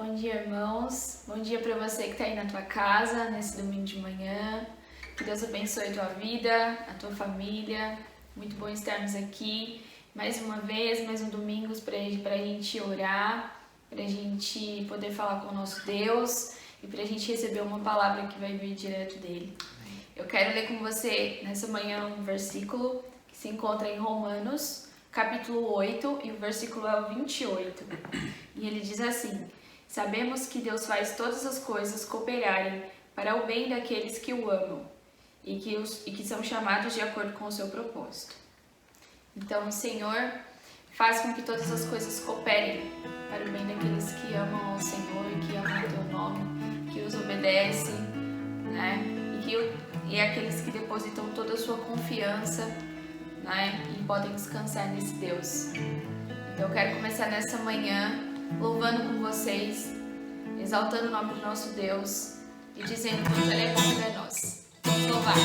Bom dia, irmãos. Bom dia para você que está aí na tua casa, nesse domingo de manhã. Que Deus abençoe a tua vida, a tua família. Muito bom estarmos aqui mais uma vez, mais um domingo para a gente orar, para a gente poder falar com o nosso Deus e para a gente receber uma palavra que vai vir direto dele. Eu quero ler com você nessa manhã um versículo que se encontra em Romanos, capítulo 8, e o versículo é o 28. E ele diz assim: sabemos que Deus faz todas as coisas cooperarem para o bem daqueles que o amam e que são chamados de acordo com o seu propósito. Então, o Senhor faz com que todas as coisas cooperem para o bem daqueles que amam ao Senhor e que amam o teu nome, que os obedecem, né? E aqueles que depositam toda a sua confiança, né? E podem descansar nesse Deus. Então, eu quero começar nessa manhã louvando com vocês, exaltando o nome do nosso Deus e dizendo que Ele é bom para nós. Vamos louvar.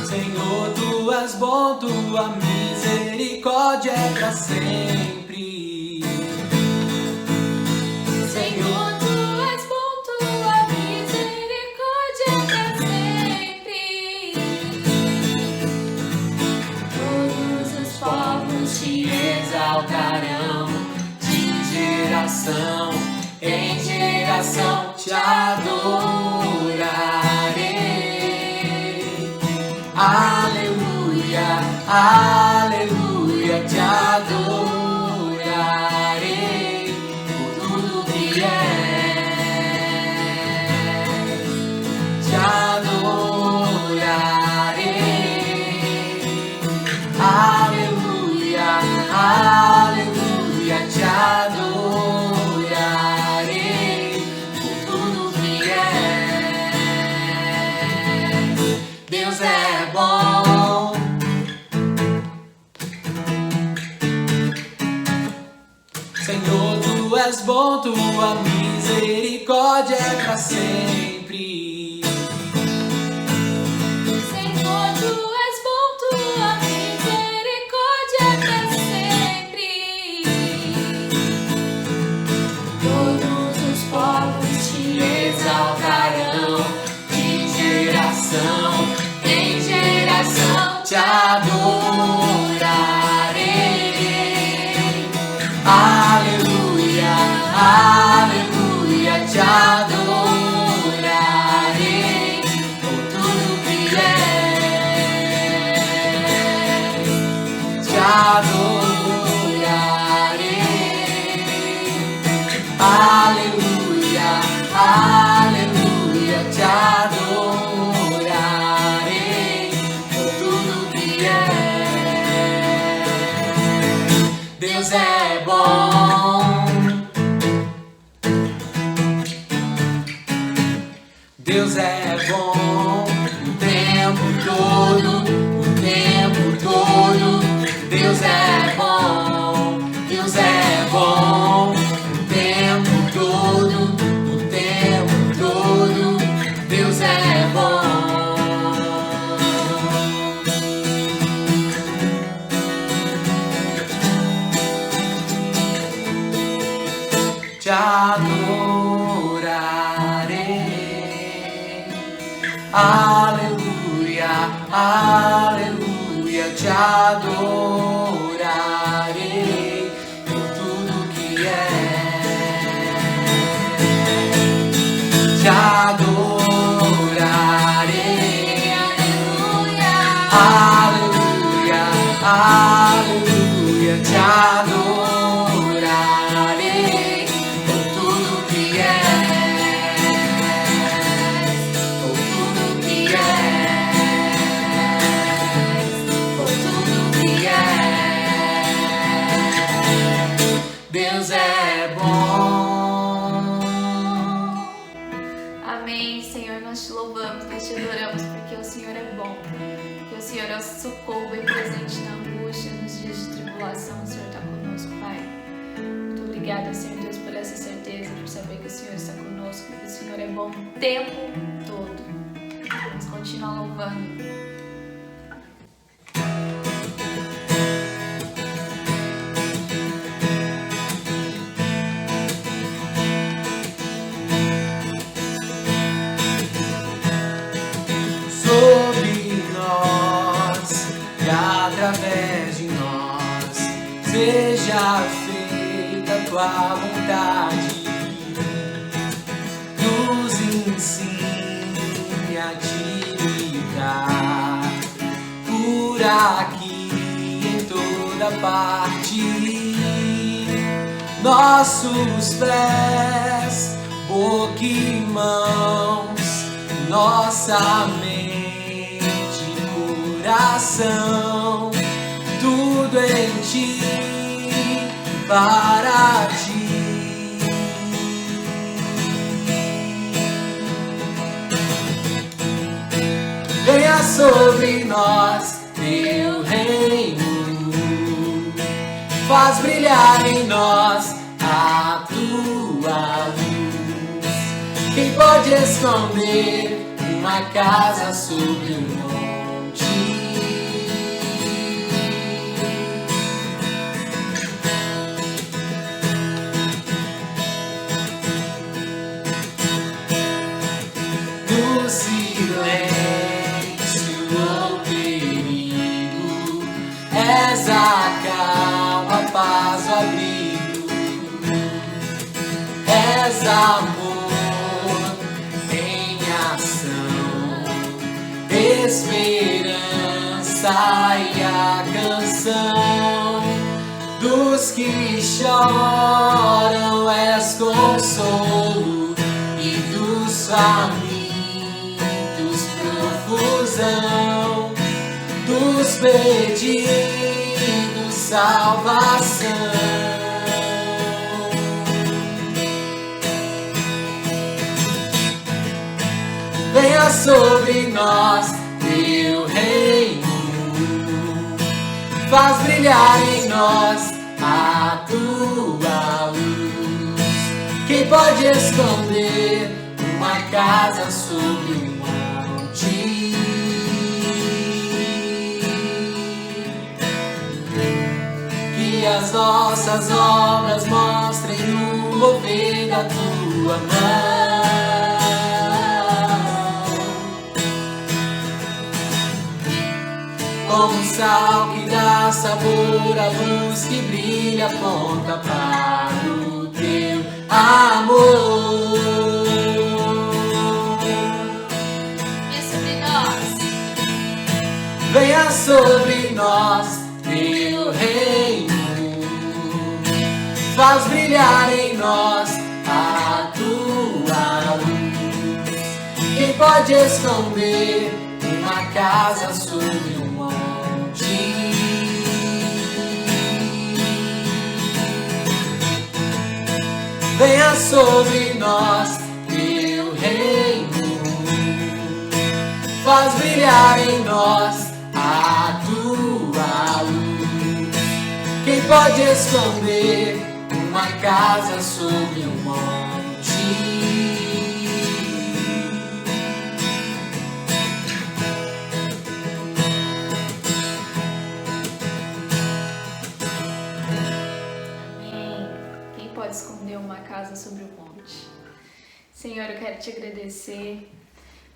Senhor, Tu és bom, Tua misericórdia é para sempre. Exaltarão de geração em geração, te adorarei. Aleluia, aleluia, te adorarei por tudo que és, te adorarei. Aleluia, aleluia, te adorarei por tudo que és. Deus é bom. Senhor, Tu és bom, Tua misericórdia é para sempre. Exaltarão de geração em geração, te adorarei. Aleluia, aleluia, te adorarei por tudo que és, te adorarei. Aleluia, aleluia, te adorarei por tudo que és. Deus é bom. Deus é bom o tempo todo, o tempo todo. Deus é bom, Deus é bom o tempo todo. Deus é bom. Te adorarei. Aleluia, aleluia, te adorarei por tudo que és. Te adorarei. Aleluia, aleluia, te adorarei por tudo que és, por tudo que és, por tudo que és. Deus é bom. Amém, Senhor, nós te louvamos, nós te adoramos, porque o Senhor é bom, porque o Senhor é o socorro bem presente na angústia, nos dias de tribulação. O Senhor está conosco, Pai. Muito obrigada, Senhor Deus, por essa certeza, por saber que o Senhor está conosco, que o Senhor é bom o tempo todo. Vamos continuar louvando. Através de nós, seja feita a tua vontade, nos ensine a te livrar, por aqui em toda parte, nossos pés, boca e mãos, nossa mente, coração, tudo em ti, para ti. Venha sobre nós teu reino, faz brilhar em nós a tua luz. Quem pode esconder uma casa sobre o monte? No silêncio ou perigo, és a calma, a paz, o abrigo, és amor em ação, esperança e a canção dos que choram, és consolo, e dos famintos profusão, dos perdidos salvação. Venha sobre nós teu reino, faz brilhar em nós a tua luz. Quem pode esconder uma casa sobre um monte? Que as nossas obras mostrem o mover da tua mão. Como um sal que dá sabor à luz que brilha, aponta para o teu amor. Venha sobre nós teu reino, faz brilhar em nós a tua luz. Quem pode esconder uma casa sobre um monte? Venha sobre nós teu reino, faz brilhar em nós a tua luz. Quem pode esconder uma casa sobre um monte? Amém. Quem pode esconder uma casa sobre um monte? Senhor, eu quero te agradecer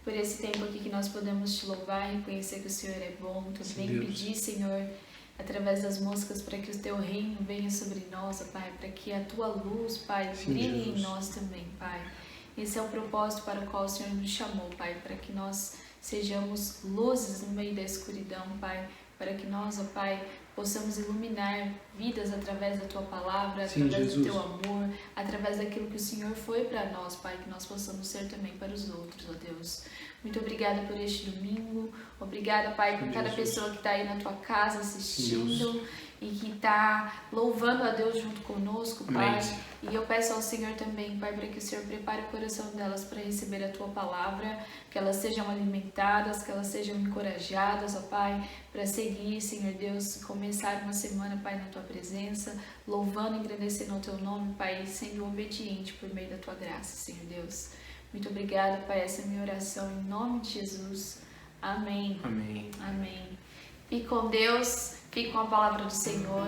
por esse tempo aqui que nós podemos te louvar e reconhecer que o Senhor é bom. Também pedir, Senhor, através das músicas, para que o teu reino venha sobre nós, ó Pai, para que a tua luz, Pai, brilhe em nós também, Pai. Esse é o propósito para o qual o Senhor nos chamou, Pai, para que nós sejamos luzes no meio da escuridão, Pai, para que nós, ó Pai, possamos iluminar vidas através da Tua Palavra, através do Teu amor, através daquilo que o Senhor foi para nós, Pai, que nós possamos ser também para os outros, ó Deus. Muito obrigada por este domingo, obrigada, Pai, por cada pessoa que está aí na Tua casa assistindo. e que está louvando a Deus junto conosco, Pai. Amém. E eu peço ao Senhor também, Pai, para que o Senhor prepare o coração delas para receber a Tua palavra, que elas sejam alimentadas, que elas sejam encorajadas, ó Pai, para seguir, Senhor Deus, começar uma semana, Pai, na Tua presença, louvando e engrandecendo o Teu nome, Pai, e sendo obediente por meio da Tua graça, Senhor Deus. Muito obrigada, Pai, essa é a minha oração em nome de Jesus. Amém. Amém. Amém. Fique com Deus, fique com a palavra do Senhor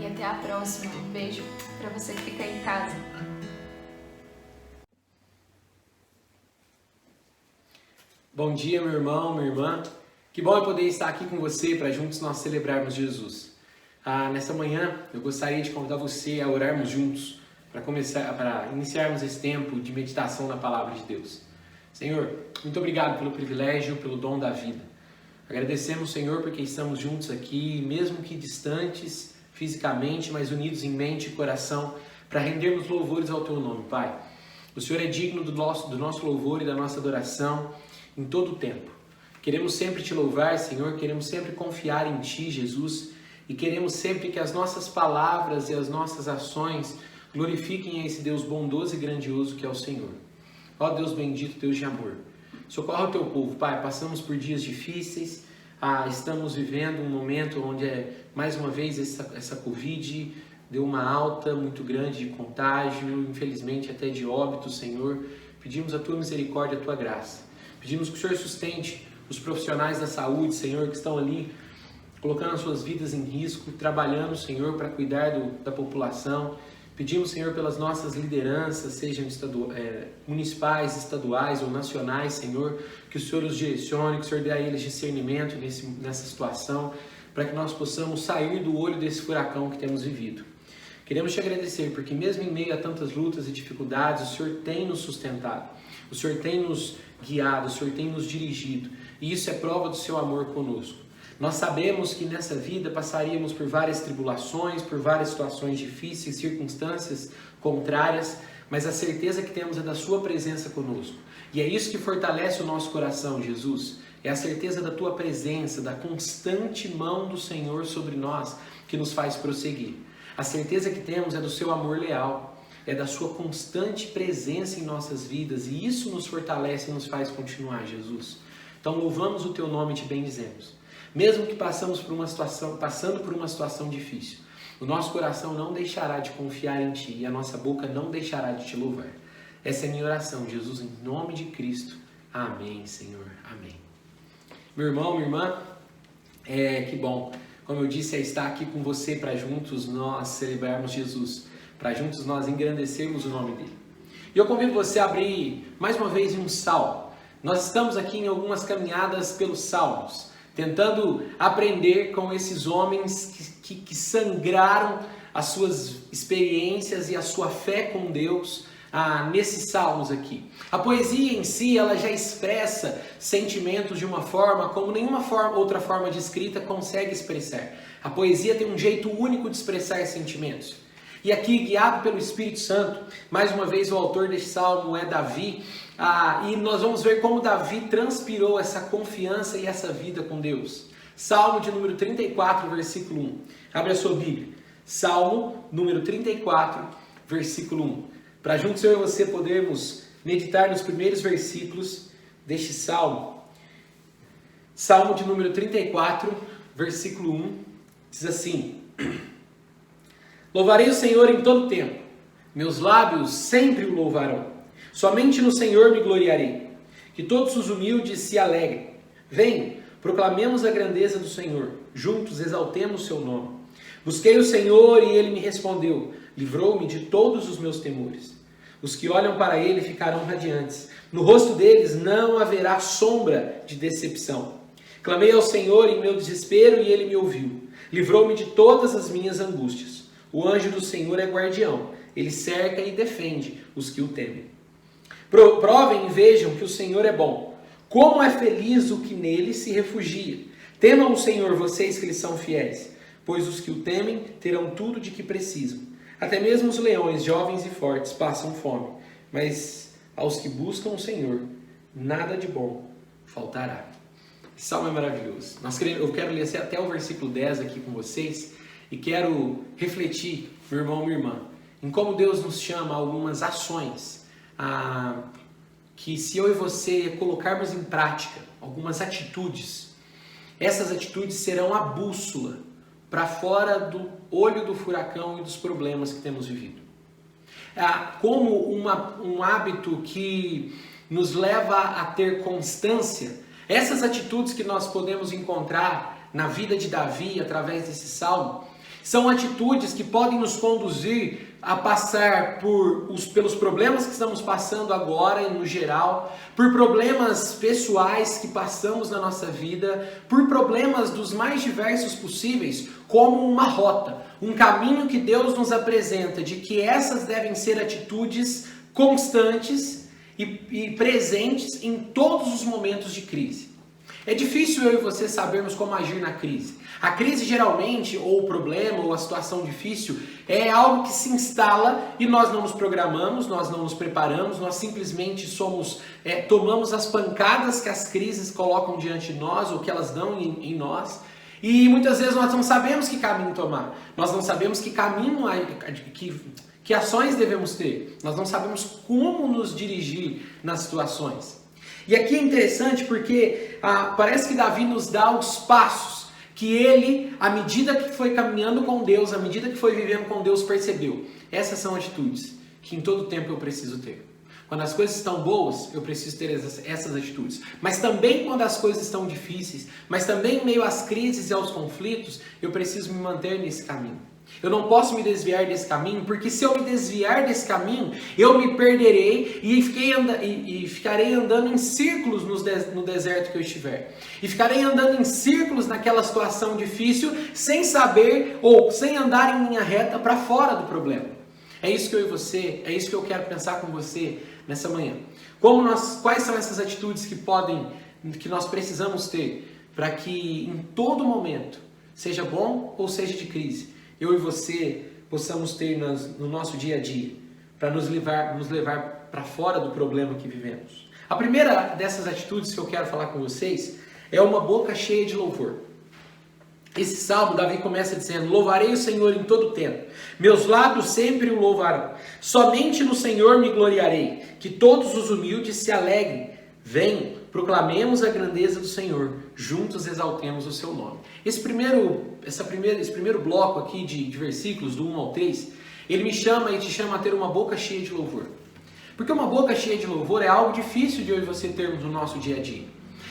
e até a próxima. Um beijo para você que fica aí em casa. Bom dia, meu irmão, minha irmã. Que bom eu poder estar aqui com você para juntos nós celebrarmos Jesus. Nessa manhã eu gostaria de convidar você a orarmos juntos para iniciarmos esse tempo de meditação na palavra de Deus. Senhor, muito obrigado pelo privilégio, pelo dom da vida. Agradecemos, Senhor, porque estamos juntos aqui, mesmo que distantes fisicamente, mas unidos em mente e coração, para rendermos louvores ao Teu nome, Pai. O Senhor é digno do nosso louvor e da nossa adoração em todo o tempo. Queremos sempre Te louvar, Senhor, queremos sempre confiar em Ti, Jesus, e queremos sempre que as nossas palavras e as nossas ações glorifiquem a esse Deus bondoso e grandioso que é o Senhor. Ó Deus bendito, Deus de amor, socorra o Teu povo, Pai. Passamos por dias difíceis, estamos vivendo um momento onde mais uma vez essa Covid deu uma alta muito grande de contágio, infelizmente até de óbito, Senhor. Pedimos a Tua misericórdia, a Tua graça. Pedimos que o Senhor sustente os profissionais da saúde, Senhor, que estão ali colocando as suas vidas em risco, trabalhando, Senhor, para cuidar da população. Pedimos, Senhor, pelas nossas lideranças, sejam municipais, estaduais ou nacionais, Senhor, que o Senhor os direcione, que o Senhor dê a eles discernimento nessa situação, para que nós possamos sair do olho desse furacão que temos vivido. Queremos Te agradecer, porque mesmo em meio a tantas lutas e dificuldades, o Senhor tem nos sustentado, o Senhor tem nos guiado, o Senhor tem nos dirigido, e isso é prova do Seu amor conosco. Nós sabemos que nessa vida passaríamos por várias tribulações, por várias situações difíceis, circunstâncias contrárias, mas a certeza que temos é da Sua presença conosco. E é isso que fortalece o nosso coração, Jesus. É a certeza da Tua presença, da constante mão do Senhor sobre nós que nos faz prosseguir. A certeza que temos é do Seu amor leal, é da Sua constante presença em nossas vidas, e isso nos fortalece e nos faz continuar, Jesus. Então louvamos o Teu nome e Te bendizemos. Mesmo que passando por uma situação difícil, o nosso coração não deixará de confiar em Ti e a nossa boca não deixará de Te louvar. Essa é a minha oração, Jesus, em nome de Cristo. Amém, Senhor. Amém. Meu irmão, minha irmã, que bom, como eu disse, estar aqui com você para juntos nós celebrarmos Jesus, para juntos nós engrandecermos o nome dEle. E eu convido você a abrir mais uma vez em um salmo. Nós estamos aqui em algumas caminhadas pelos salmos, tentando aprender com esses homens que sangraram as suas experiências e a sua fé com Deus nesses salmos aqui. A poesia em si, ela já expressa sentimentos de uma forma como nenhuma outra forma de escrita consegue expressar. A poesia tem um jeito único de expressar sentimentos. E aqui, guiado pelo Espírito Santo, mais uma vez o autor deste salmo é Davi, e nós vamos ver como Davi transpirou essa confiança e essa vida com Deus. Salmo de número 34, versículo 1. Abre a sua Bíblia. Salmo número 34, versículo 1. Para juntos eu e você podermos meditar nos primeiros versículos deste salmo. Salmo de número 34, versículo 1, diz assim: Louvarei o Senhor em todo tempo, meus lábios sempre o louvarão. Somente no Senhor me gloriarei. Que todos os humildes se alegrem. Venham, proclamemos a grandeza do Senhor. Juntos exaltemos seu nome. Busquei o Senhor e Ele me respondeu. Livrou-me de todos os meus temores. Os que olham para Ele ficarão radiantes. No rosto deles não haverá sombra de decepção. Clamei ao Senhor em meu desespero e Ele me ouviu. Livrou-me de todas as minhas angústias. O anjo do Senhor é guardião. Ele cerca e defende os que o temem. Provem e vejam que o Senhor é bom. Como é feliz o que nele se refugia. Temam o Senhor, vocês que lhe são fiéis, pois os que o temem terão tudo de que precisam. Até mesmo os leões, jovens e fortes, passam fome, mas aos que buscam o Senhor, nada de bom faltará. Esse salmo é maravilhoso. Eu quero ler até o versículo 10 aqui com vocês, e quero refletir, meu irmão, minha irmã, em como Deus nos chama a algumas ações, que se eu e você colocarmos em prática algumas atitudes, essas atitudes serão a bússola para fora do olho do furacão e dos problemas que temos vivido. Como um hábito que nos leva a ter constância, essas atitudes que nós podemos encontrar na vida de Davi através desse salmo, são atitudes que podem nos conduzir a passar pelos problemas que estamos passando agora e no geral, por problemas pessoais que passamos na nossa vida, por problemas dos mais diversos possíveis, como uma rota, um caminho que Deus nos apresenta de que essas devem ser atitudes constantes e presentes em todos os momentos de crise. É difícil eu e você sabermos como agir na crise. A crise geralmente, ou o problema, ou a situação difícil, é algo que se instala e nós não nos programamos, nós não nos preparamos, nós simplesmente tomamos as pancadas que as crises colocam diante de nós, ou que elas dão em nós, e muitas vezes nós não sabemos que caminho tomar, nós não sabemos que caminho, que ações devemos ter, nós não sabemos como nos dirigir nas situações. E aqui é interessante porque parece que Davi nos dá os passos que ele, à medida que foi caminhando com Deus, à medida que foi vivendo com Deus, percebeu. Essas são atitudes que em todo tempo eu preciso ter. Quando as coisas estão boas, eu preciso ter essas atitudes. Mas também quando as coisas estão difíceis, mas também em meio às crises e aos conflitos, eu preciso me manter nesse caminho. Eu não posso me desviar desse caminho, porque se eu me desviar desse caminho, eu me perderei e ficarei andando em círculos no deserto que eu estiver. E ficarei andando em círculos naquela situação difícil, sem saber ou sem andar em linha reta para fora do problema. É isso que eu e você, é isso que eu quero pensar com você nessa manhã. Quais são essas atitudes que nós precisamos ter para que em todo momento, seja bom ou seja de crise, eu e você possamos ter no nosso dia a dia, para nos levar para fora do problema que vivemos. A primeira dessas atitudes que eu quero falar com vocês é uma boca cheia de louvor. Esse salmo, Davi começa dizendo: louvarei o Senhor em todo tempo, meus lábios sempre o louvarão, somente no Senhor me gloriarei, que todos os humildes se alegrem. Venham, proclamemos a grandeza do Senhor, juntos exaltemos o seu nome. Esse primeiro bloco aqui de versículos, do 1 ao 3, ele me chama e te chama a ter uma boca cheia de louvor. Porque uma boca cheia de louvor é algo difícil de eu e você termos no nosso dia a dia.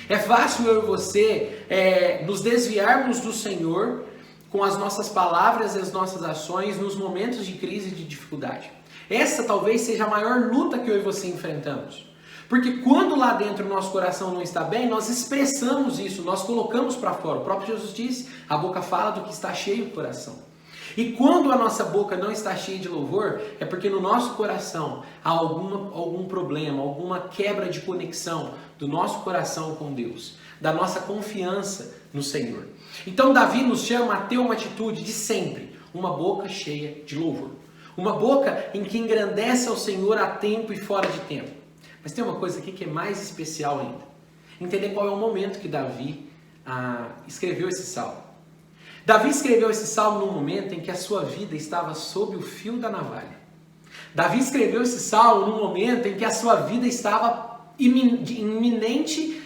É fácil eu e você nos desviarmos do Senhor com as nossas palavras e as nossas ações nos momentos de crise e de dificuldade. Essa talvez seja a maior luta que eu e você enfrentamos. Porque quando lá dentro o nosso coração não está bem, nós expressamos isso, nós colocamos para fora. O próprio Jesus disse, a boca fala do que está cheio do coração. E quando a nossa boca não está cheia de louvor, é porque no nosso coração há algum problema, alguma quebra de conexão do nosso coração com Deus, da nossa confiança no Senhor. Então Davi nos chama a ter uma atitude de sempre, uma boca cheia de louvor. Uma boca em que engrandece ao Senhor a tempo e fora de tempo. Mas tem uma coisa aqui que é mais especial ainda. Entender qual é o momento que Davi escreveu esse salmo. Davi escreveu esse salmo num momento em que a sua vida estava sob o fio da navalha. Davi escreveu esse salmo num momento em que a sua vida estava iminente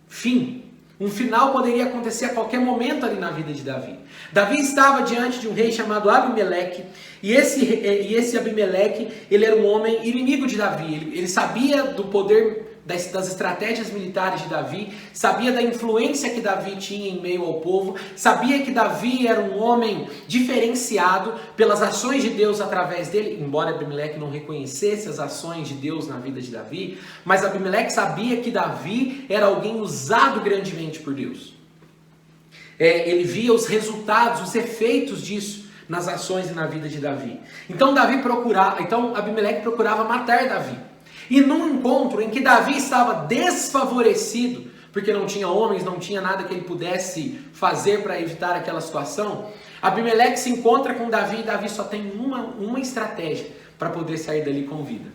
fim. Um final poderia acontecer a qualquer momento ali na vida de Davi. Davi estava diante de um rei chamado Abimeleque, e esse Abimeleque, ele era um homem inimigo de Davi. Ele sabia do poder das estratégias militares de Davi, sabia da influência que Davi tinha em meio ao povo, sabia que Davi era um homem diferenciado pelas ações de Deus através dele, embora Abimeleque não reconhecesse as ações de Deus na vida de Davi, mas Abimeleque sabia que Davi era alguém usado grandemente por Deus. Ele via os resultados, os efeitos disso nas ações e na vida de Davi. Então Abimeleque procurava matar Davi. E num encontro em que Davi estava desfavorecido, porque não tinha homens, não tinha nada que ele pudesse fazer para evitar aquela situação, Abimeleque se encontra com Davi e Davi só tem uma estratégia para poder sair dali com vida.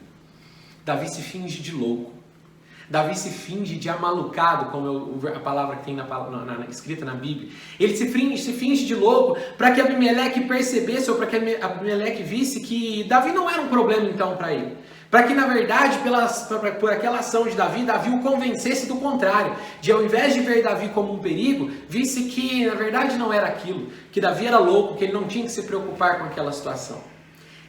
Davi se finge de louco. Davi se finge de amalucado, como a palavra que tem escrita na Bíblia. Ele se finge de louco para que Abimeleque percebesse, ou para que Abimeleque visse que Davi não era um problema então para ele. Para que, na verdade, por aquela ação de Davi o convencesse do contrário. De, ao invés de ver Davi como um perigo, visse que, na verdade, não era aquilo. Que Davi era louco, que ele não tinha que se preocupar com aquela situação.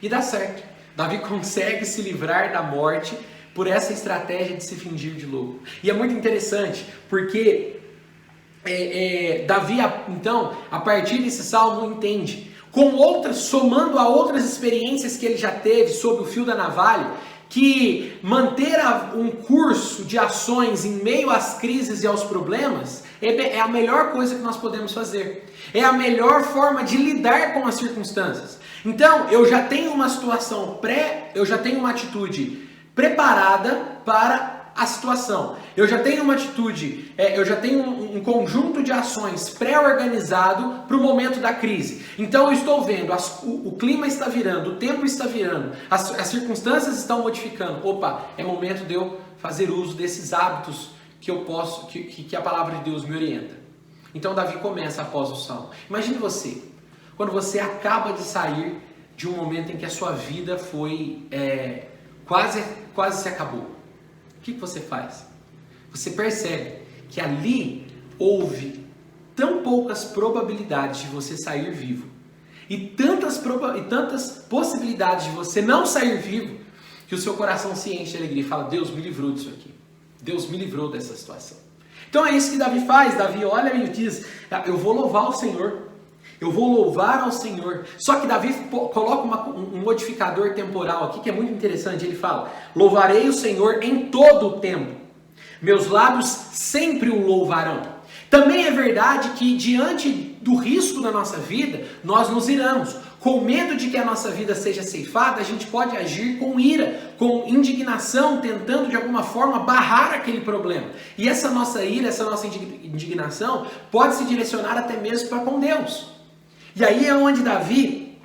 E dá certo. Davi consegue se livrar da morte por essa estratégia de se fingir de louco. E é muito interessante, porque Davi, então, a partir desse salmo, entende, somando a outras experiências que ele já teve sob o fio da navalha, que manter um curso de ações em meio às crises e aos problemas é a melhor coisa que nós podemos fazer. É a melhor forma de lidar com as circunstâncias. Então, eu já tenho uma atitude preparada para a situação. Eu já tenho uma atitude, eu já tenho um conjunto de ações pré-organizado para o momento da crise. Então eu estou vendo, o clima está virando, o tempo está virando, as circunstâncias estão modificando. Opa, é momento de eu fazer uso desses hábitos que a palavra de Deus me orienta. Então Davi começa após o salmo. Imagine você, quando você acaba de sair de um momento em que a sua vida foi quase se acabou. O que você faz? Você percebe que ali houve tão poucas probabilidades de você sair vivo e tantas possibilidades de você não sair vivo, que o seu coração se enche de alegria e fala: Deus me livrou disso aqui. Deus me livrou dessa situação. Então é isso que Davi faz. Davi olha e diz: eu vou louvar o Senhor. Eu vou louvar ao Senhor. Só que Davi coloca um modificador temporal aqui que é muito interessante. Ele fala: louvarei o Senhor em todo o tempo. Meus lábios sempre o louvarão. Também é verdade que diante do risco da nossa vida, nós nos iramos. Com medo de que a nossa vida seja ceifada, a gente pode agir com ira, com indignação, tentando de alguma forma barrar aquele problema. E essa nossa ira, essa nossa indignação pode se direcionar até mesmo para com Deus. E aí é onde Davi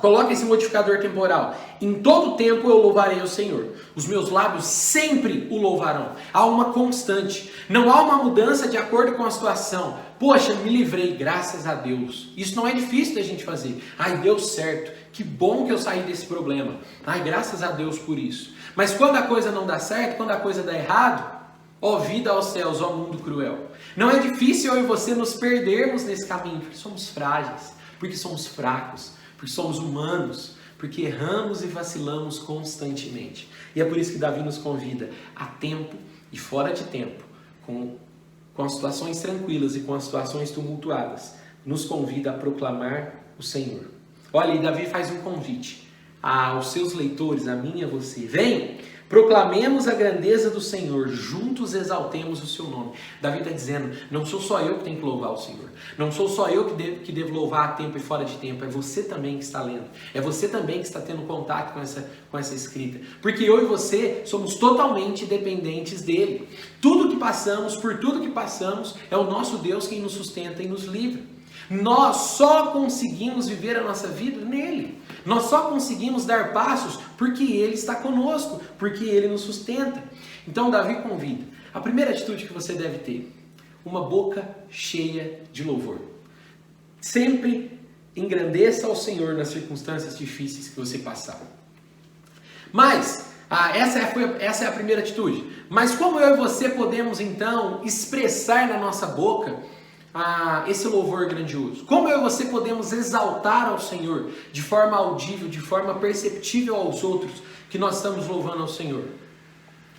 coloca esse modificador temporal. Em todo tempo eu louvarei o Senhor. Os meus lábios sempre o louvarão. Há uma constante. Não há uma mudança de acordo com a situação. Poxa, me livrei, graças a Deus. Isso não é difícil da gente fazer. Ai, deu certo. Que bom que eu saí desse problema. Ai, graças a Deus por isso. Mas quando a coisa não dá certo, quando a coisa dá errado, ó vida aos céus, ó mundo cruel. Não é difícil eu e você nos perdermos nesse caminho, porque somos frágeis, porque somos fracos, porque somos humanos, porque erramos e vacilamos constantemente. E é por isso que Davi nos convida a tempo e fora de tempo, com as situações tranquilas e com as situações tumultuadas, nos convida a proclamar o Senhor. Olha, e Davi faz um convite aos seus leitores, a mim e a você. Vem! Proclamemos a grandeza do Senhor, juntos exaltemos o seu nome. Davi está dizendo, não sou só eu que tenho que louvar o Senhor. Não sou só eu que devo louvar a tempo e fora de tempo. É você também que está lendo. É você também que está tendo contato com essa escrita. Porque eu e você somos totalmente dependentes dele. Tudo que passamos, por tudo que passamos, é o nosso Deus quem nos sustenta e nos livra. Nós só conseguimos viver a nossa vida nele. Nós só conseguimos dar passos porque Ele está conosco, porque Ele nos sustenta. Então Davi convida. A primeira atitude que você deve ter, uma boca cheia de louvor. Sempre engrandeça ao Senhor nas circunstâncias difíceis que você passar. Mas, essa é a primeira atitude. Mas como eu e você podemos então expressar na nossa boca esse louvor grandioso? Como eu e você podemos exaltar ao Senhor de forma audível, de forma perceptível aos outros que nós estamos louvando ao Senhor?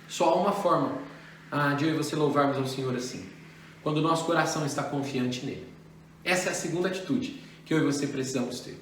Só há uma forma de eu e você louvarmos ao Senhor assim: quando o nosso coração está confiante nele. Essa é a segunda atitude que eu e você precisamos ter.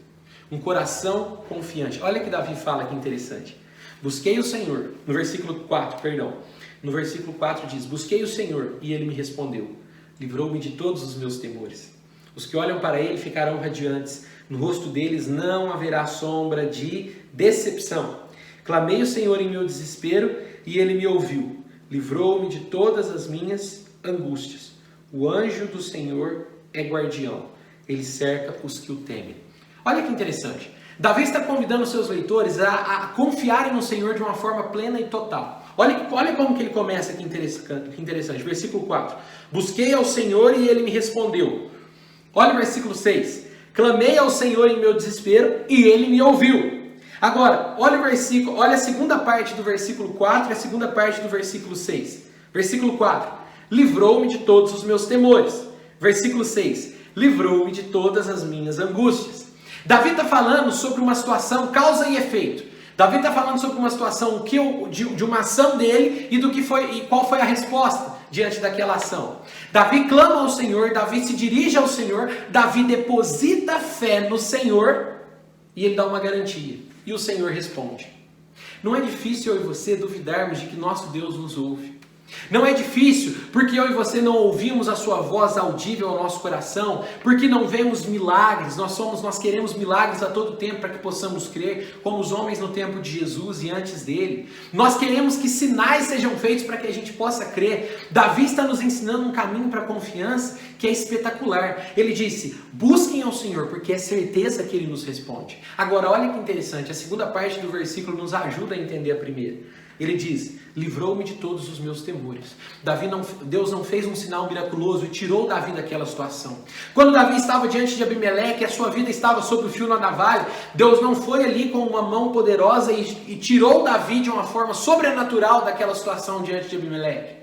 Um coração confiante. Olha que Davi fala que interessante. Busquei o Senhor, no versículo 4 diz: busquei o Senhor e ele me respondeu. Livrou-me de todos os meus temores. Os que olham para ele ficarão radiantes. No rosto deles não haverá sombra de decepção. Clamei o Senhor em meu desespero e ele me ouviu. Livrou-me de todas as minhas angústias. O anjo do Senhor é guardião. Ele cerca os que o temem. Olha que interessante. Davi está convidando seus leitores a confiarem no Senhor de uma forma plena e total. Olha como que ele começa aqui interessante. Versículo 4. Busquei ao Senhor e ele me respondeu. Olha o versículo 6. Clamei ao Senhor em meu desespero e ele me ouviu. Agora, olha o versículo, olha a segunda parte do versículo 4 e a segunda parte do versículo 6. Versículo 4. Livrou-me de todos os meus temores. Versículo 6. Livrou-me de todas as minhas angústias. Davi está falando sobre uma situação, causa e efeito. Davi está falando sobre uma situação de uma ação dele e qual foi a resposta diante daquela ação. Davi clama ao Senhor, Davi se dirige ao Senhor, Davi deposita fé no Senhor e ele dá uma garantia. E o Senhor responde. Não é difícil eu e você duvidarmos de que nosso Deus nos ouve. Não é difícil porque eu e você não ouvimos a sua voz audível ao nosso coração, porque não vemos milagres, nós queremos milagres a todo tempo para que possamos crer, como os homens no tempo de Jesus e antes dele. Nós queremos que sinais sejam feitos para que a gente possa crer. Davi está nos ensinando um caminho para a confiança que é espetacular. Ele disse, busquem ao Senhor, porque é certeza que Ele nos responde. Agora, olha que interessante, a segunda parte do versículo nos ajuda a entender a primeira. Ele diz, livrou-me de todos os meus temores. Deus não fez um sinal miraculoso e tirou Davi daquela situação. Quando Davi estava diante de Abimeleque, a sua vida estava sob o fio da navalha, Deus não foi ali com uma mão poderosa e tirou Davi de uma forma sobrenatural daquela situação diante de Abimeleque.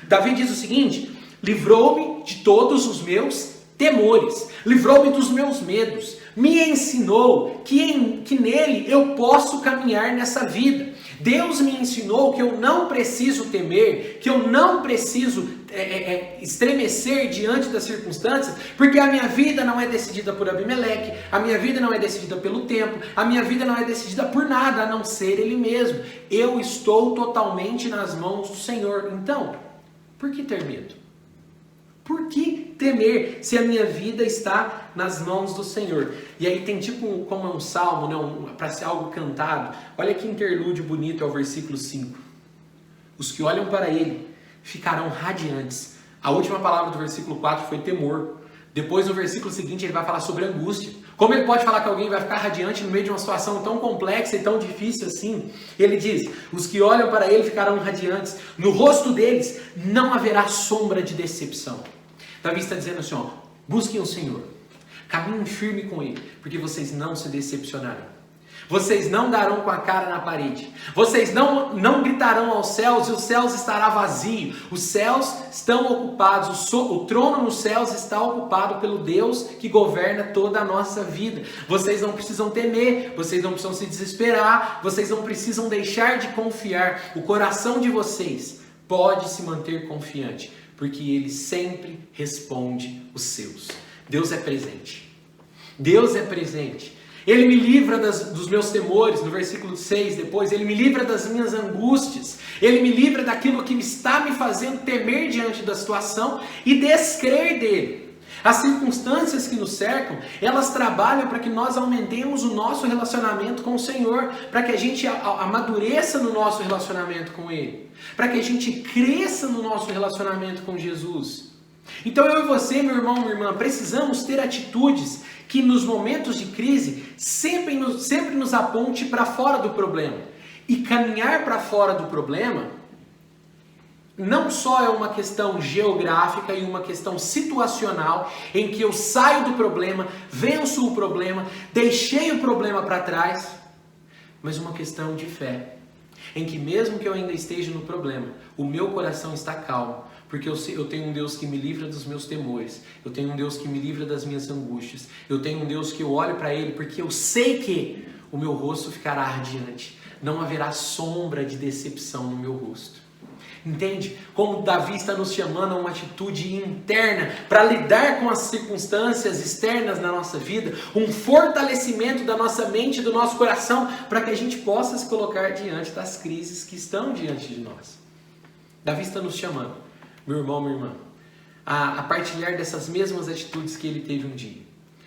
Davi diz o seguinte, livrou-me de todos os meus temores, livrou-me dos meus medos, me ensinou que nele eu posso caminhar nessa vida. Deus me ensinou que eu não preciso temer, que eu não preciso estremecer diante das circunstâncias, porque a minha vida não é decidida por Abimeleque, a minha vida não é decidida pelo tempo, a minha vida não é decidida por nada, a não ser Ele mesmo. Eu estou totalmente nas mãos do Senhor. Então, por que ter medo? Por que temer se a minha vida está nas mãos do Senhor? E aí tem tipo como um salmo, né? Para ser algo cantado. Olha que interlúdio bonito, é o versículo 5. Os que olham para Ele ficarão radiantes. A última palavra do versículo 4 foi temor. Depois no versículo seguinte ele vai falar sobre angústia. Como ele pode falar que alguém vai ficar radiante no meio de uma situação tão complexa e tão difícil assim? Ele diz, os que olham para Ele ficarão radiantes. No rosto deles não haverá sombra de decepção. Davi está dizendo assim, ó, busquem o Senhor, caminhem firme com Ele, porque vocês não se decepcionarão. Vocês não darão com a cara na parede. Vocês não gritarão aos céus e os céus estará vazio. Os céus estão ocupados, o trono nos céus está ocupado pelo Deus que governa toda a nossa vida. Vocês não precisam temer, vocês não precisam se desesperar, vocês não precisam deixar de confiar. O coração de vocês pode se manter confiante, porque Ele sempre responde os seus. Deus é presente. Deus é presente. Ele me livra dos meus temores, no versículo 6 depois, Ele me livra das minhas angústias, Ele me livra daquilo que está me fazendo temer diante da situação e descrer dEle. As circunstâncias que nos cercam, elas trabalham para que nós aumentemos o nosso relacionamento com o Senhor, para que a gente amadureça no nosso relacionamento com Ele, para que a gente cresça no nosso relacionamento com Jesus. Então eu e você, meu irmão, minha irmã, precisamos ter atitudes que nos momentos de crise sempre nos aponte para fora do problema. E caminhar para fora do problema não só é uma questão geográfica e uma questão situacional, em que eu saio do problema, venço o problema, deixei o problema para trás, mas uma questão de fé, em que mesmo que eu ainda esteja no problema, o meu coração está calmo, porque eu tenho um Deus que me livra dos meus temores, eu tenho um Deus que me livra das minhas angústias, eu tenho um Deus que eu olho para Ele, porque eu sei que o meu rosto ficará radiante, não haverá sombra de decepção no meu rosto. Entende? Como Davi está nos chamando a uma atitude interna para lidar com as circunstâncias externas na nossa vida, um fortalecimento da nossa mente e do nosso coração para que a gente possa se colocar diante das crises que estão diante de nós. Davi está nos chamando, meu irmão, minha irmã, a partilhar dessas mesmas atitudes que ele teve um dia,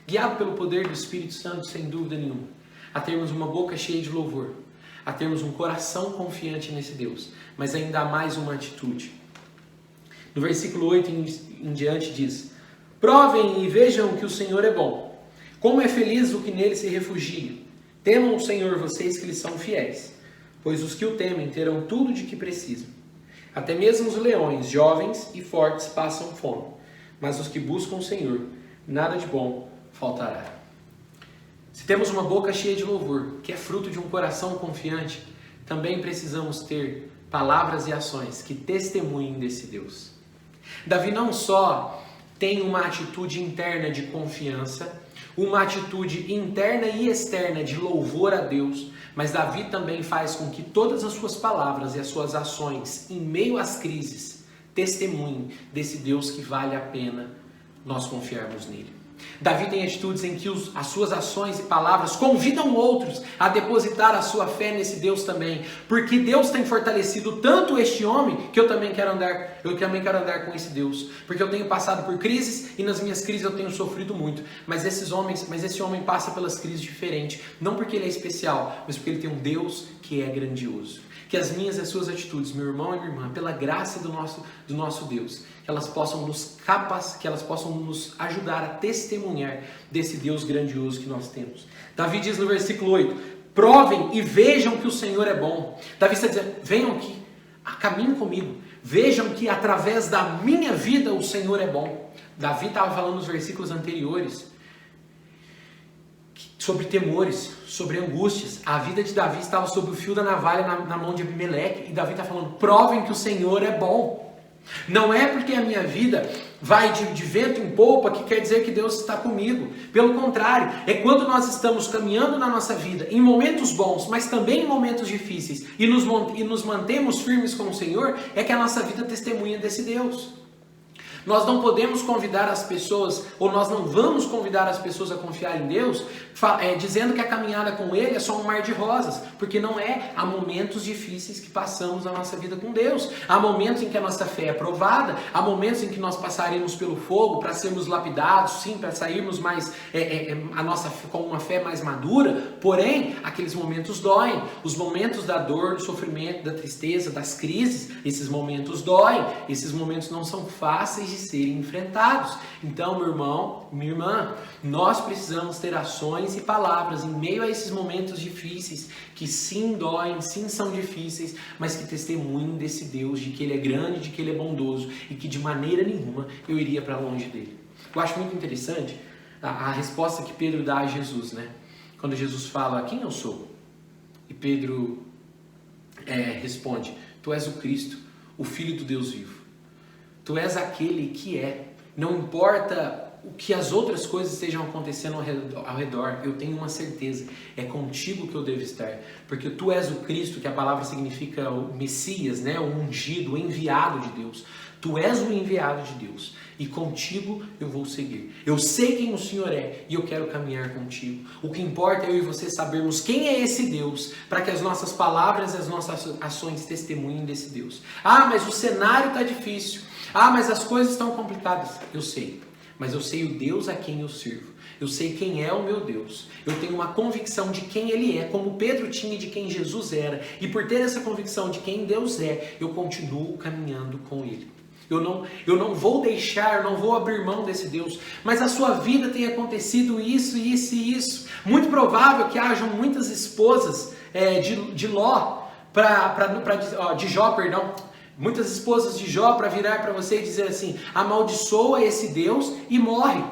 guiado pelo poder do Espírito Santo, sem dúvida nenhuma, a termos uma boca cheia de louvor, a termos um coração confiante nesse Deus, mas ainda há mais uma atitude. No versículo 8 em diante diz, provem e vejam que o Senhor é bom, como é feliz o que nele se refugia. Temam o Senhor vocês que lhe são fiéis. pois os que o temem terão tudo de que precisam. Até mesmo os leões, jovens e fortes, passam fome, mas os que buscam o Senhor, nada de bom faltará. Se temos uma boca cheia de louvor, que é fruto de um coração confiante, também precisamos ter palavras e ações que testemunhem desse Deus. Davi não só tem uma atitude interna de confiança, uma atitude interna e externa de louvor a Deus, mas Davi também faz com que todas as suas palavras e as suas ações, em meio às crises, testemunhem desse Deus que vale a pena nós confiarmos nele. Davi tem atitudes em que as suas ações e palavras convidam outros a depositar a sua fé nesse Deus também, porque Deus tem fortalecido tanto este homem que eu também quero andar com esse Deus, porque eu tenho passado por crises e nas minhas crises eu tenho sofrido muito, mas esse homem passa pelas crises diferente, não porque ele é especial, mas porque ele tem um Deus que é grandioso. Que as minhas e as suas atitudes, meu irmão e minha irmã, pela graça do nosso Deus, que elas possam nos ajudar a testemunhar desse Deus grandioso que nós temos. Davi diz no versículo 8, provem e vejam que o Senhor é bom. Davi está dizendo, venham aqui, caminhem comigo, vejam que através da minha vida o Senhor é bom. Davi estava falando nos versículos anteriores sobre temores, sobre angústias. A vida de Davi estava sob o fio da navalha na mão de Abimeleque. E Davi está falando, provem que o Senhor é bom. Não é porque a minha vida vai de vento em popa que quer dizer que Deus está comigo. Pelo contrário, é quando nós estamos caminhando na nossa vida, em momentos bons, mas também em momentos difíceis, e nos mantemos firmes com o Senhor, é que a nossa vida testemunha desse Deus. Nós não podemos convidar as pessoas, ou nós não vamos convidar as pessoas a confiar em Deus, dizendo que a caminhada com Ele é só um mar de rosas, porque não é. Há momentos difíceis que passamos na nossa vida com Deus, há momentos em que a nossa fé é provada, há momentos em que nós passaremos pelo fogo para sermos lapidados, sim, para sairmos mais, com uma fé mais madura, porém, aqueles momentos doem, os momentos da dor, do sofrimento, da tristeza, das crises, esses momentos doem, esses momentos não são fáceis de serem enfrentados. Então, meu irmão, minha irmã, nós precisamos ter ações e palavras em meio a esses momentos difíceis, que sim doem, sim são difíceis, mas que testemunhem desse Deus, de que Ele é grande, de que Ele é bondoso e que de maneira nenhuma eu iria para longe dele. Eu acho muito interessante a resposta que Pedro dá a Jesus, né? Quando Jesus fala, quem eu sou? E Pedro responde, tu és o Cristo, o Filho do Deus vivo. Tu és aquele que é. Não importa o que as outras coisas estejam acontecendo ao redor, eu tenho uma certeza, é contigo que eu devo estar, porque tu és o Cristo, que a palavra significa o Messias, né? O ungido, o enviado de Deus. Tu és o enviado de Deus e contigo eu vou seguir. Eu sei quem o Senhor é e eu quero caminhar contigo. O que importa é eu e você sabermos quem é esse Deus, para que as nossas palavras e as nossas ações testemunhem desse Deus. Ah, mas o cenário está difícil. Ah, mas as coisas estão complicadas. Eu sei, mas eu sei o Deus a quem eu sirvo. Eu sei quem é o meu Deus. Eu tenho uma convicção de quem Ele é, como Pedro tinha de quem Jesus era. E por ter essa convicção de quem Deus é, eu continuo caminhando com Ele. Eu não vou deixar, não vou abrir mão desse Deus. Mas a sua vida tem acontecido isso, isso e isso. Muito provável que hajam muitas esposas de Jó, muitas esposas de Jó para virar para você e dizer assim, amaldiçoa esse Deus e morre.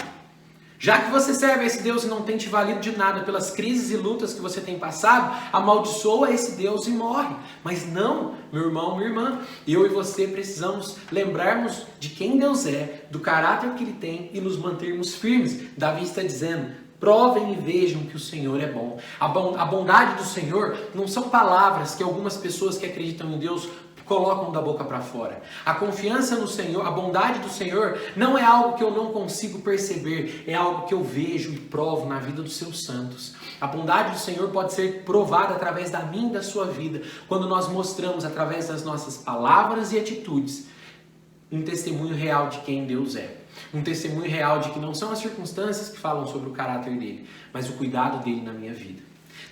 Já que você serve a esse Deus e não tem te valido de nada pelas crises e lutas que você tem passado, amaldiçoa esse Deus e morre. Mas não, meu irmão, minha irmã, eu e você precisamos lembrarmos de quem Deus é, do caráter que Ele tem e nos mantermos firmes. Davi está dizendo, provem e vejam que o Senhor é bom. A bondade do Senhor não são palavras que algumas pessoas que acreditam em Deus colocam da boca para fora. A confiança no Senhor, a bondade do Senhor não é algo que eu não consigo perceber, é algo que eu vejo e provo na vida dos seus santos. A bondade do Senhor pode ser provada através da minha e da sua vida, quando nós mostramos através das nossas palavras e atitudes um testemunho real de quem Deus é. Um testemunho real de que não são as circunstâncias que falam sobre o caráter dele, mas o cuidado dele na minha vida.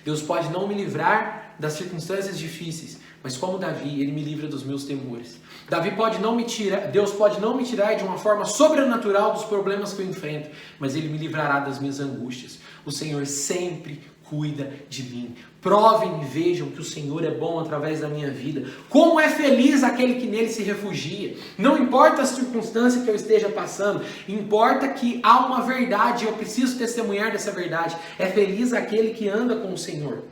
Deus pode não me livrar das circunstâncias difíceis, mas como Davi, Ele me livra dos meus temores. Deus pode não me tirar de uma forma sobrenatural dos problemas que eu enfrento, mas Ele me livrará das minhas angústias. O Senhor sempre cuida de mim. Provem e vejam que o Senhor é bom através da minha vida. Como é feliz aquele que nele se refugia. Não importa a circunstância que eu esteja passando, importa que há uma verdade, eu preciso testemunhar dessa verdade. É feliz aquele que anda com o Senhor.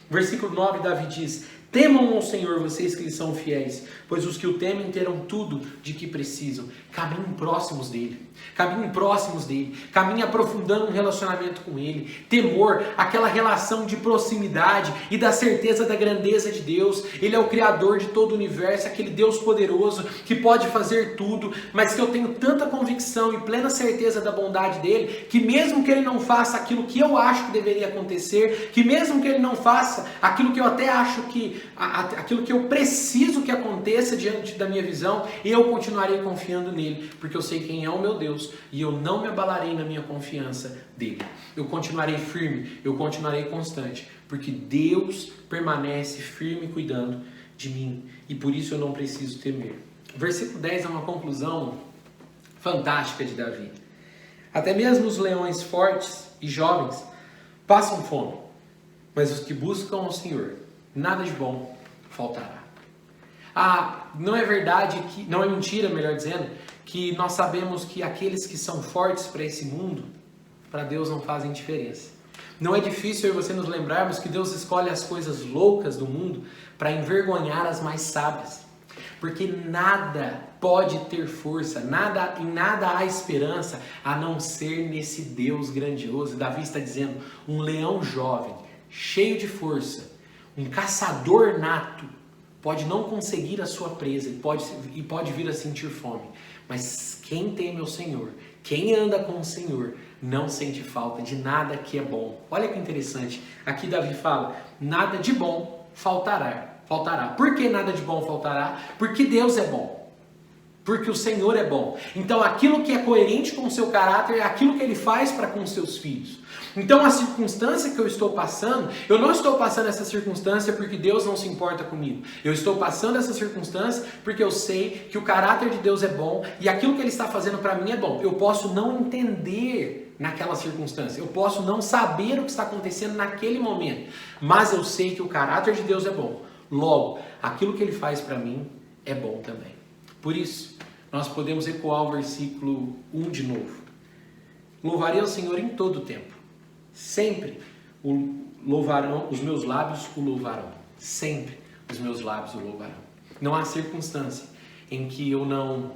Versículo 9, Davi diz: temam ao Senhor, vocês que lhe são fiéis, pois os que o temem terão tudo de que precisam. Caminhem próximos dele. Caminhem próximos dele. Caminhem aprofundando um relacionamento com ele. Temor, aquela relação de proximidade e da certeza da grandeza de Deus. Ele é o Criador de todo o universo, aquele Deus poderoso que pode fazer tudo, mas que eu tenho tanta convicção e plena certeza da bondade dele, que mesmo que ele não faça aquilo que eu acho que deveria acontecer, que mesmo que ele não faça aquilo que eu até acho que aquilo que eu preciso que aconteça diante da minha visão, eu continuarei confiando nele, porque eu sei quem é o meu Deus e eu não me abalarei na minha confiança dele. Eu continuarei firme, eu continuarei constante, porque Deus permanece firme cuidando de mim e por isso eu não preciso temer. Versículo 10 é uma conclusão fantástica de Davi. Até mesmo os leões fortes e jovens passam fome, mas os que buscam ao Senhor, nada de bom faltará. Não é verdade, não é mentira, melhor dizendo, que nós sabemos que aqueles que são fortes para esse mundo, para Deus não fazem diferença. Não é difícil eu e você nos lembrarmos que Deus escolhe as coisas loucas do mundo para envergonhar as mais sábias. Porque nada pode ter força, em nada há esperança a não ser nesse Deus grandioso. Davi está dizendo, um leão jovem, cheio de força, um caçador nato, pode não conseguir a sua presa e pode vir a sentir fome. Mas quem teme ao Senhor, quem anda com o Senhor, não sente falta de nada que é bom. Olha que interessante. Aqui Davi fala, nada de bom faltará. Por que nada de bom faltará? Porque Deus é bom. Porque o Senhor é bom. Então aquilo que é coerente com o seu caráter é aquilo que ele faz para com os seus filhos. Então a circunstância que eu estou passando, eu não estou passando essa circunstância porque Deus não se importa comigo. Eu estou passando essa circunstância porque eu sei que o caráter de Deus é bom e aquilo que Ele está fazendo para mim é bom. Eu posso não entender naquela circunstância, eu posso não saber o que está acontecendo naquele momento, mas eu sei que o caráter de Deus é bom. Logo, aquilo que Ele faz para mim é bom também. Por isso, nós podemos ecoar o versículo 1 de novo. Louvarei ao Senhor em todo o tempo. Sempre o louvarão, os meus lábios o louvarão. Sempre os meus lábios o louvarão. Não há circunstância em que eu não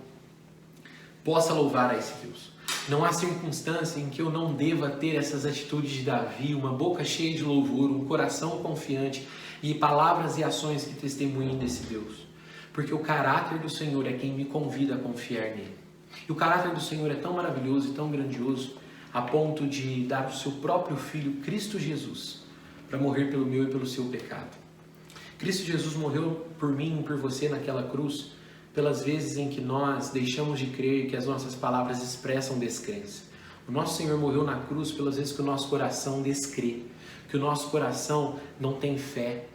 possa louvar a esse Deus. Não há circunstância em que eu não deva ter essas atitudes de Davi, uma boca cheia de louvor, um coração confiante e palavras e ações que testemunhem desse Deus. Porque o caráter do Senhor é quem me convida a confiar nele. E o caráter do Senhor é tão maravilhoso e tão grandioso a ponto de dar o seu próprio Filho, Cristo Jesus, para morrer pelo meu e pelo seu pecado. Cristo Jesus morreu por mim e por você naquela cruz, pelas vezes em que nós deixamos de crer e que as nossas palavras expressam descrença. O nosso Senhor morreu na cruz pelas vezes que o nosso coração descrê, que o nosso coração não tem fé.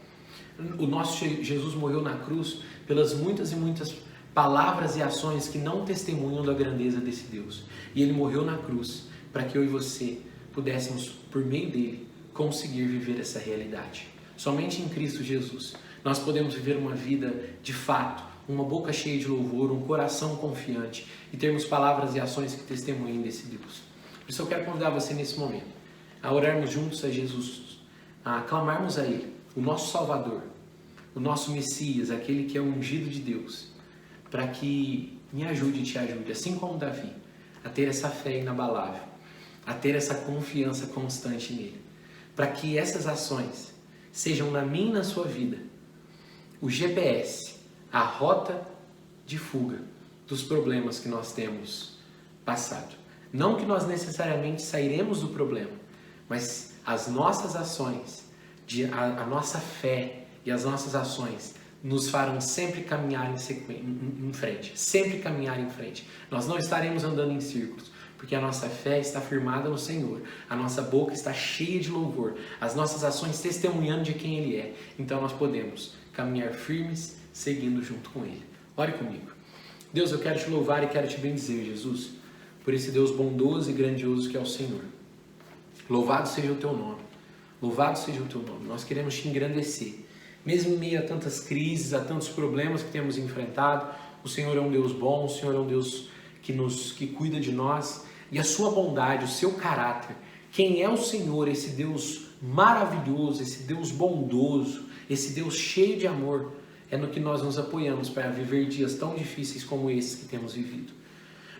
O nosso Jesus morreu na cruz pelas muitas e muitas palavras e ações que não testemunham da grandeza desse Deus. E Ele morreu na cruz para que eu e você pudéssemos, por meio dele, conseguir viver essa realidade. Somente em Cristo Jesus nós podemos viver uma vida de fato, uma boca cheia de louvor, um coração confiante e termos palavras e ações que testemunhem desse Deus. Por isso eu quero convidar você nesse momento a orarmos juntos a Jesus, a clamarmos a Ele, o nosso Salvador, o nosso Messias, aquele que é o ungido de Deus, para que me ajude e te ajude, assim como Davi, a ter essa fé inabalável, a ter essa confiança constante nele, para que essas ações sejam na minha e na sua vida o GPS, a rota de fuga dos problemas que nós temos passado. Não que nós necessariamente sairemos do problema, mas as nossas ações, a nossa fé e as nossas ações nos farão sempre caminhar em frente, sempre caminhar em frente. Nós não estaremos andando em círculos, porque a nossa fé está firmada no Senhor, a nossa boca está cheia de louvor, as nossas ações testemunhando de quem Ele é. Então nós podemos caminhar firmes, seguindo junto com Ele. Ore comigo. Deus, eu quero te louvar e quero te bendizer, Jesus, por esse Deus bondoso e grandioso que é o Senhor. Louvado seja o teu nome. Louvado seja o teu nome. Nós queremos te engrandecer. Mesmo em meio a tantas crises, a tantos problemas que temos enfrentado, o Senhor é um Deus bom, o Senhor é um Deus que cuida de nós. E a sua bondade, o seu caráter, quem é o Senhor, esse Deus maravilhoso, esse Deus bondoso, esse Deus cheio de amor, é no que nós nos apoiamos para viver dias tão difíceis como esses que temos vivido.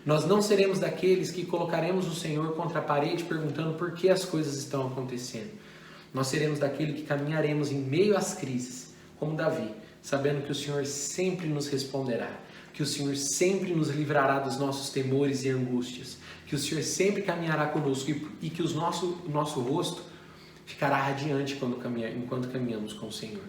Nós não seremos daqueles que colocaremos o Senhor contra a parede perguntando por que as coisas estão acontecendo. Nós seremos daqueles que caminharemos em meio às crises, como Davi, sabendo que o Senhor sempre nos responderá, que o Senhor sempre nos livrará dos nossos temores e angústias, que o Senhor sempre caminhará conosco e que o nosso rosto ficará radiante enquanto caminhamos com o Senhor.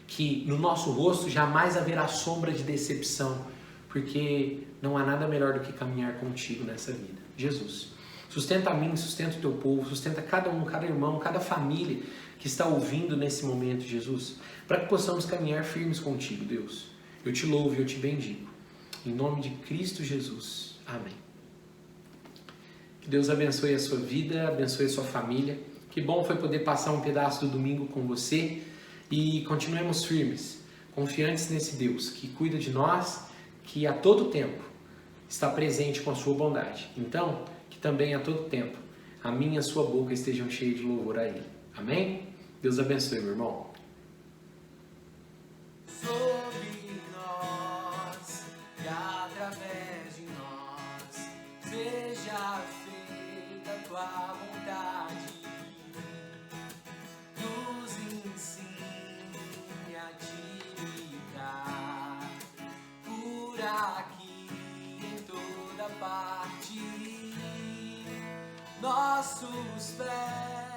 Que no nosso rosto jamais haverá sombra de decepção, porque não há nada melhor do que caminhar contigo nessa vida. Jesus, sustenta a mim, sustenta o teu povo, sustenta cada um, cada irmão, cada família que está ouvindo nesse momento, Jesus, para que possamos caminhar firmes contigo, Deus. Eu te louvo e eu te bendigo. Em nome de Cristo Jesus. Amém. Que Deus abençoe a sua vida, abençoe a sua família. Que bom foi poder passar um pedaço do domingo com você e continuemos firmes, confiantes nesse Deus que cuida de nós, que a todo tempo está presente com a sua bondade. Então, que também a todo tempo a minha e a sua boca estejam cheias de louvor a Ele. Amém? Deus abençoe, meu irmão. Sobre nós e através de nós, seja feita a tua vontade. Nos ensine a te imitar por aqui em toda parte. Nossos pés